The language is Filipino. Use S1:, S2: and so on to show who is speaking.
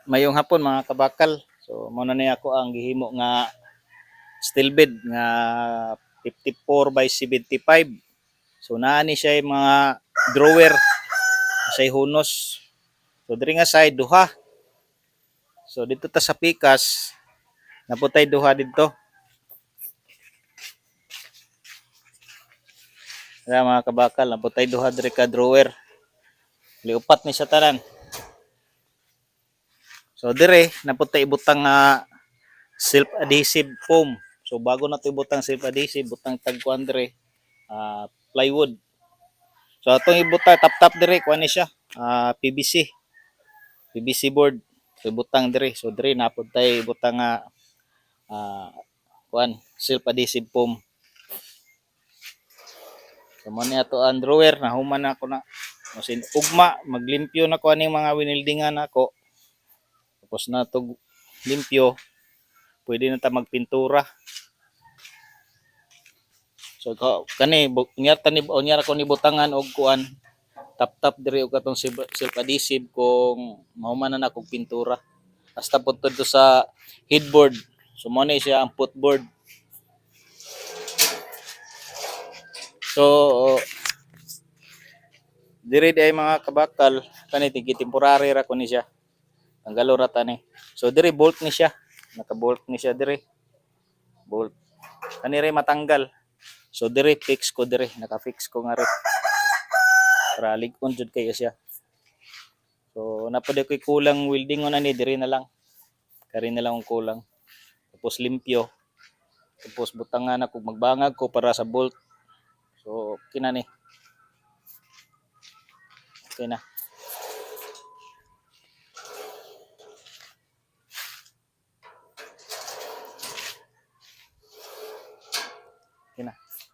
S1: Mayong hapon mga kabakal. So muna ni ako ang gihimo nga steel bed nga 54 by 75. So naa ni siya yung mga drawer sa hunos. So diri nga side duha. So dito ta sa pikas naputay duha dito. Kaya mga kabakal naputay duha diri ka drawer. Liupat ni siya tanan. So dire naputay ibutang self-adhesive foam. So bago na ito ibutang self-adhesive, butang tagkuan dire plywood. So atong ibutang tap-tap dire kuan ni siya, PVC board. So ibutang dire. So dire napod tay ibutang kuan self-adhesive foam. So mo ni ato ang drawer na human ako na masin ugma maglimpyo na ko ani mga winildingan nako. Tapos na to limpyo, pwede na ta magpintura. So kani unyar ko ni butangan og kuan tap-tap diri og katong self-adhesive kung mahuman na akong pintura. Hasta pud to sa headboard. So mo ni siya ang footboard. So diri ay mga kabakal kani tigi temporary ra ko ni siya. Tanggalo ra ta ni. So diri bolt ni siya. Naka-bolt ni siya diri. Bolt. Kani ray matanggal. So diri fix ko diri, naka-fix ko nga rin. Para ligon jud kay siya. So napod ko kulang welding on ani diri na lang. Kari na lang ang kulang. Tapos limpyo. Tapos butangan ako magbangag ko para sa bolt. So kinani. Okay na. Okay na.